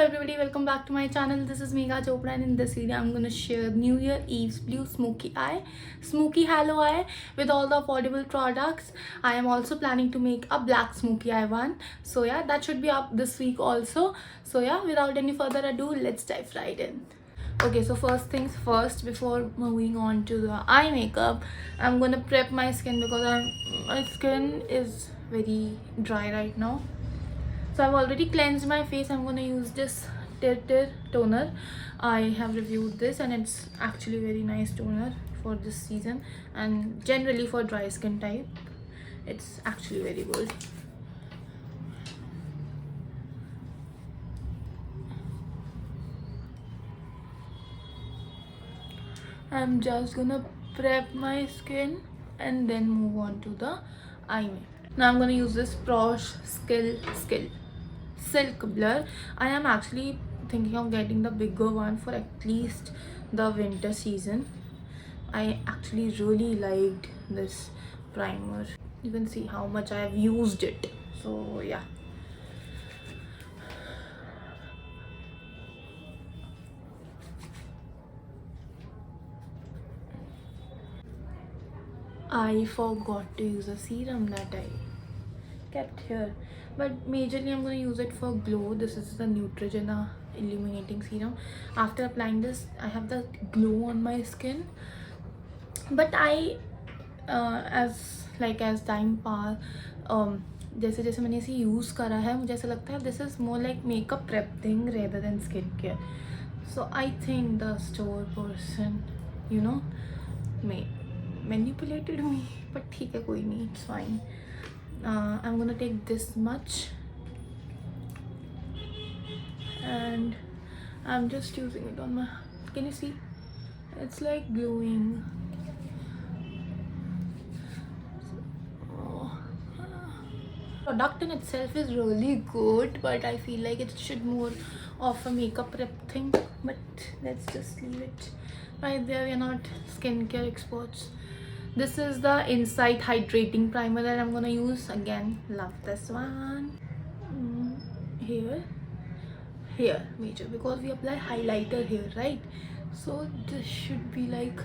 everybody, welcome back to my channel. This is Megha Chopra, and in this video I'm going to share New Year Eve's Blue Smoky Halo Eye with all the affordable products. I am also planning to make a black smoky eye one. So yeah, that should be up this week also. So yeah, without any further ado, let's dive right in. Okay, so first things first, before moving on to the eye makeup, I'm gonna prep my skin because my skin is very dry right now. So I've already cleansed my face. I'm gonna use this Tir toner. I have reviewed this and it's actually very nice toner for this season, and generally for dry skin type it's actually very good. I'm just gonna prep my skin and then move on to the eye makeup. Now I'm gonna use this Prosh Silk Blur. I am actually thinking of getting the bigger one for at least the winter season. I actually really liked this primer. You can see how much I have used it. So yeah. I forgot to use a serum that I kept here, but majorly I'm going to use it for glow. This is the Neutrogena illuminating serum. After applying this, I have the glow on my skin, but I as time pass, जैसे जैसे मैंने इसे use करा है, मुझे ऐसा लगता है this is more like makeup prep thing rather than skin care. So I think the store person manipulated me, but ठीक है, कोई नहीं, it's fine. I'm gonna take this much and I'm just using it on my, can you see, it's like glowing. Product in itself is really good, but I feel like it should more of a makeup prep thing, but let's just leave it right there. We're not skincare experts. This is the Insight Hydrating Primer that I'm gonna use. Again, love this one. Here major, because we apply highlighter here, right? So this should be like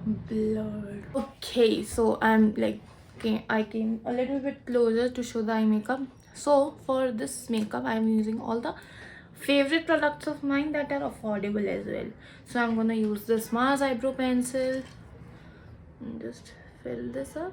blurred. Okay, so I'm like, okay, I came a little bit closer to show the eye makeup. So for this makeup I'm using all the favorite products of mine that are affordable as well. So I'm gonna use this Mars eyebrow pencil and just fill this up.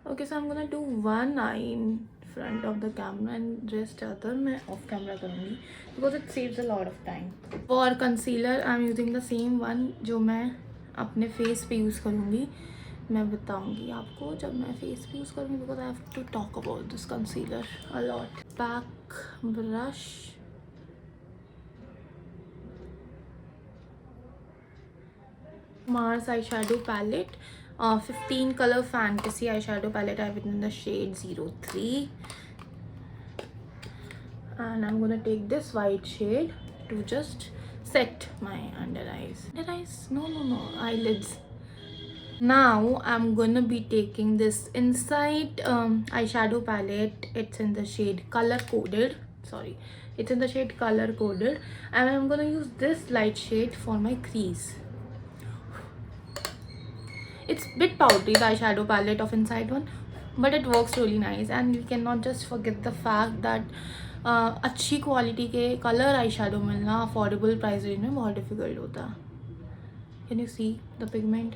Okay, so I'm gonna do one eye in front of the camera and rest other मैं off camera करूँगी because it saves a lot of time. For concealer I'm using the same one जो मैं अपने face पे use करूँगी. मैं बताऊँगी आपको जब मैं face पे use करूँगी, because I have to talk about this concealer a lot. Back brush. Mars eyeshadow palette, 15 color fantasy eyeshadow palette. I have it in the shade 03, and I'm gonna take this white shade to just set my under eyes. Eyelids. Now I'm gonna be taking this Insight eyeshadow palette. It's in the shade color coded, and I'm gonna use this light shade for my crease. It's a bit powdery, the eyeshadow palette of Insight one, but it works really nice. And you cannot just forget the fact that अच्छी quality के colour eye shadow मिलना affordable price range में बहुत difficult होता है. Can you see the pigment?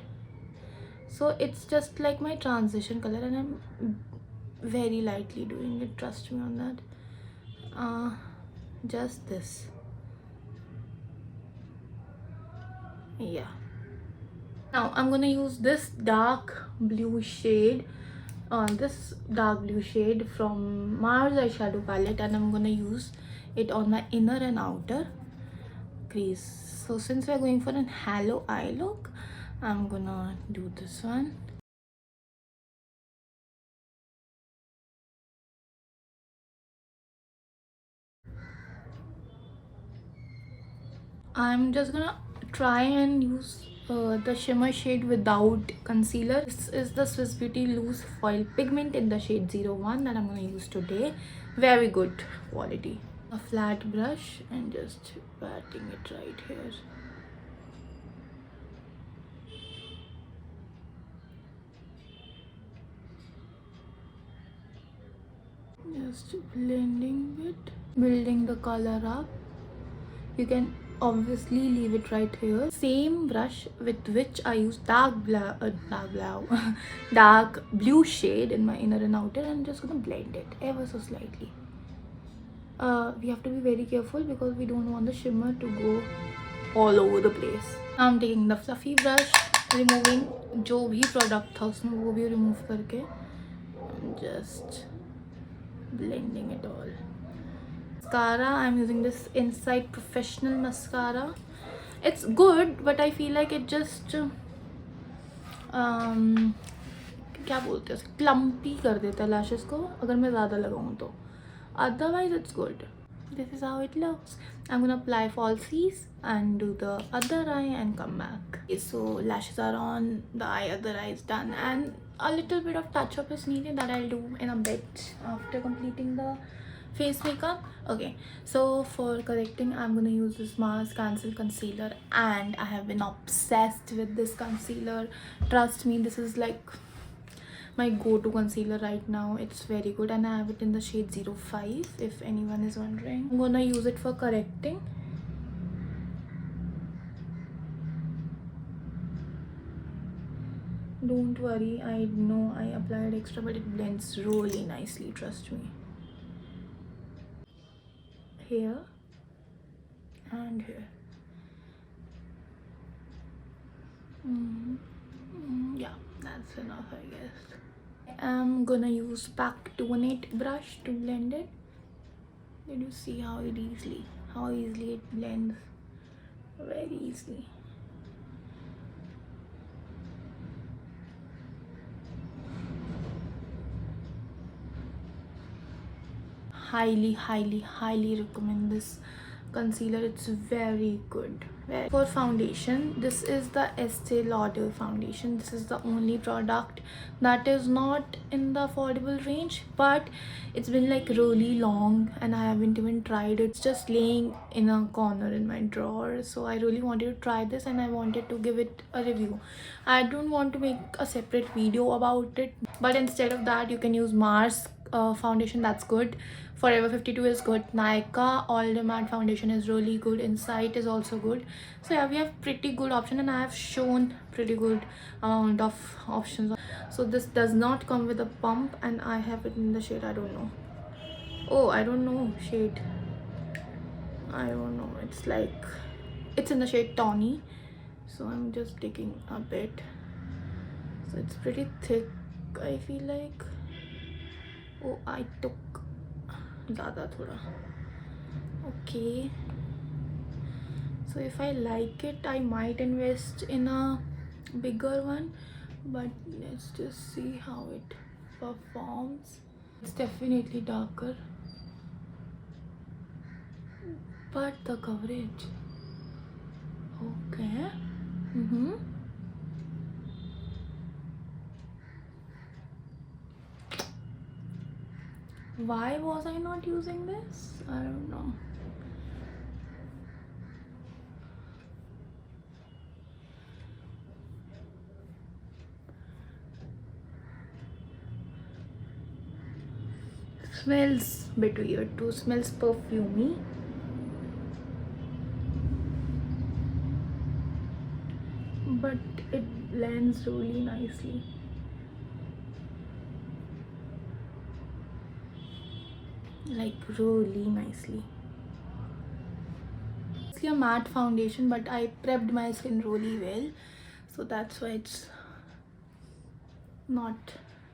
So it's just like my transition color, and I'm very lightly doing it, trust me on that. Just this, yeah. Now I'm gonna use this dark blue shade from Mars eyeshadow palette, and I'm gonna use it on my inner and outer crease. So since we're going for an halo eye look, I'm gonna do this one. I'm just gonna try and use the shimmer shade without concealer. This is the Swiss Beauty Loose Foil Pigment in the shade 01 that I'm going to use today. Very good quality. A flat brush and just patting it right here. Just blending it, building the color up. You can obviously leave it right here. Same brush with which I use dark blue shade in my inner and outer. I'm just gonna blend it ever so slightly. We have to be very careful because we don't want the shimmer to go all over the place. Now I'm taking the fluffy brush, removing जो भी product था उसमें वो भी remove करके and just blending it all. Mascara, I'm using this Inside Professional mascara. It's good, but I feel like it just क्या बोलते हैं, clumpy कर देता है lashes को अगर मैं ज़्यादा लगाऊँ तो. Otherwise it's good. This is how it looks. I'm gonna apply falsies and do the other eye and come back. Okay, so lashes are on, the other eye is done, and a little bit of touch up is needed that I'll do in a bit after completing the face makeup. Okay, so for correcting I'm gonna use this Mars Cancel concealer, and I have been obsessed with this concealer. Trust me, this is like my go-to concealer right now. It's very good, and I have it in the shade 05 if anyone is wondering. I'm gonna use it for correcting. Don't worry, I know I applied extra, but it blends really nicely, trust me. Here and here. Yeah, that's enough, I guess. I'm gonna use Pack 218 brush to blend it. Did you see how easily it blends? Very easily. Highly recommend this concealer. It's very good. For foundation, this is the Estee Lauder foundation. This is the only product that is not in the affordable range, but it's been like really long and I haven't even tried it. It's just laying in a corner in my drawer, so I really wanted to try this and I wanted to give it a review. I don't want to make a separate video about it, but instead of that you can use Mars foundation. That's good. Forever 52 is good. Nykaa All Day Matte foundation is really good. Insight is also good. So yeah, we have pretty good option, and I have shown pretty good amount of options. So this does not come with a pump, and I have it in the shade, I don't know. Oh, I don't know shade. I don't know. It's like, it's in the shade Tawny. So I'm just taking a bit. So it's pretty thick, I feel like. Oh, I took ज़्यादा थोड़ा. Okay, so if I like it I might invest in a bigger one, but let's just see how it performs. It's definitely darker, but the coverage, okay. Why was I not using this? I don't know. Smells a bit weird too. Smells perfumey. But it blends really nicely. Like really nicely. It's a matte foundation, but I prepped my skin really well, so that's why it's not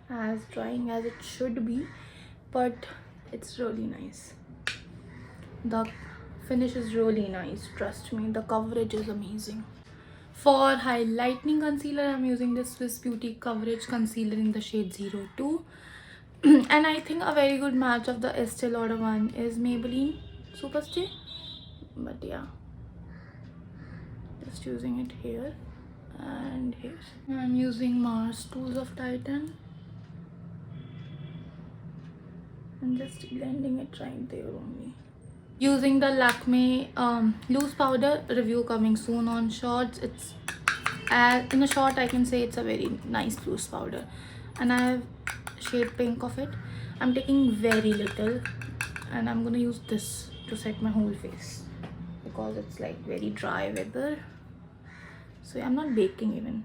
as drying as it should be, but it's really nice. The finish is really nice, trust me. The coverage is amazing. For highlighting concealer, I'm using this Swiss Beauty Coverage Concealer in the shade 02. And I think a very good match of the Estee Lauder one is Maybelline Superstay. But yeah, just using it here. and here. I'm using Mars Tools of Titan and just blending it right there only. Using the Lakme loose powder, review coming soon on shorts. It's in a short I can say it's a very nice loose powder, and I have shade pink of it. I'm taking very little and I'm gonna use this to set my whole face because it's like very dry weather. So I'm not baking even,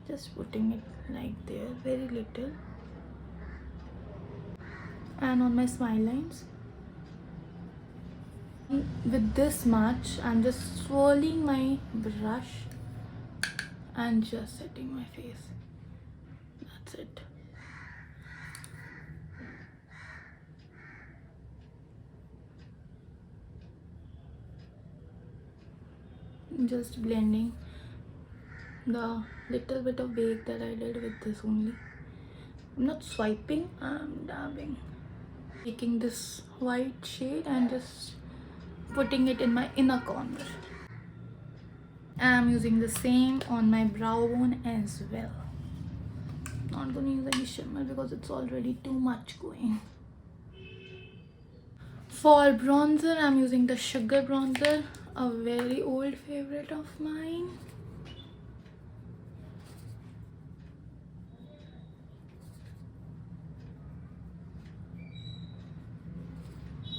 just putting it like there, very little. And on my smile lines, with this much I'm just swirling my brush and just setting my face. That's it. Just blending the little bit of bake that I did with this only. I'm not swiping, I'm dabbing. Taking this white shade and just putting it in my inner corner. I'm using the same on my brow bone as well. Not gonna use any shimmer because it's already too much going. For bronzer, I'm using the Sugar bronzer, a very old favorite of mine.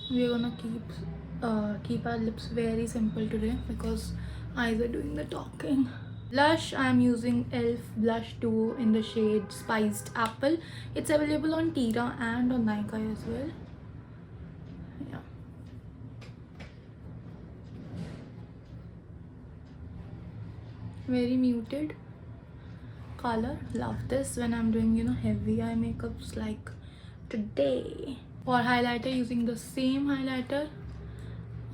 We're gonna keep our lips very simple today because eyes are doing the talking. Blush, I'm using ELF Blush 2 in the shade Spiced Apple. It's available on Tira and on Nykaa as well. Yeah. Very muted color. Love this when I'm doing, you know, heavy eye makeups like today. For highlighter, using the same highlighter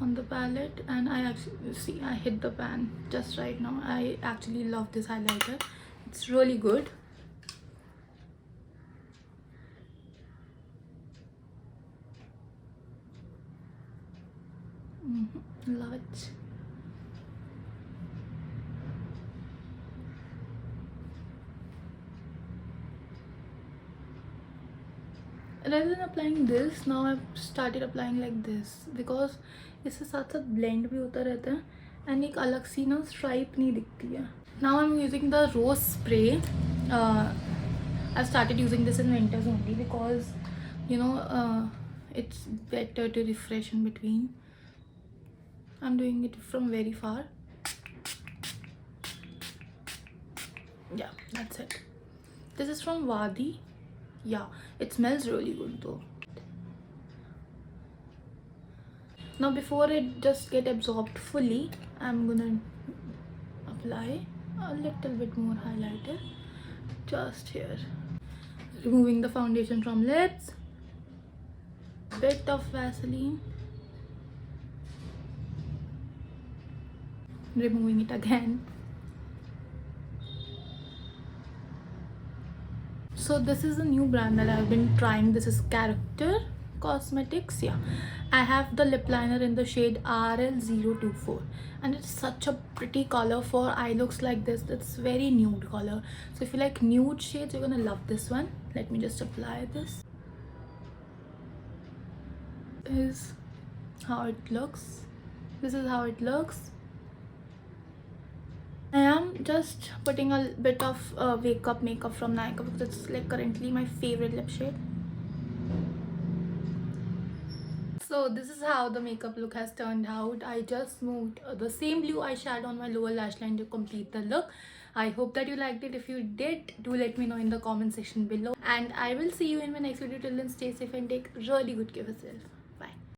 on the palette, and I actually see I hit the pan just right now. I actually love this highlighter, it's really good. Love it. Rather than applying this, now I've started applying like this because इससे साथ साथ blend भी होता रहता है and एक अलग सी ना stripe नहीं दिखती है. Now I'm using the rose spray. I've started using this in winters only because, you know, it's better to refresh in between. I'm doing it from very far. Yeah, that's it. This is from Wadi. Yeah, it smells really good though. Now before it just get absorbed fully, I'm gonna apply a little bit more highlighter just here. Removing the foundation from lips, bit of Vaseline, removing it again. So this is a new brand that I've been trying. This is Character Cosmetics. Yeah, I have the lip liner in the shade RL024 and it's such a pretty color for eye looks like this. It's very nude color, so if you like nude shades, you're gonna love this one. Let me just apply this. Is how it looks. This is how it looks. I am just putting a bit of wake up makeup from Nykaa because it's like currently my favorite lip shade. So this is how the makeup look has turned out. I just moved the same blue eyeshadow on my lower lash line to complete the look. I hope that you liked it. If you did, do let me know in the comment section below. And I will see you in my next video. Till then, stay safe and take really good care of yourself.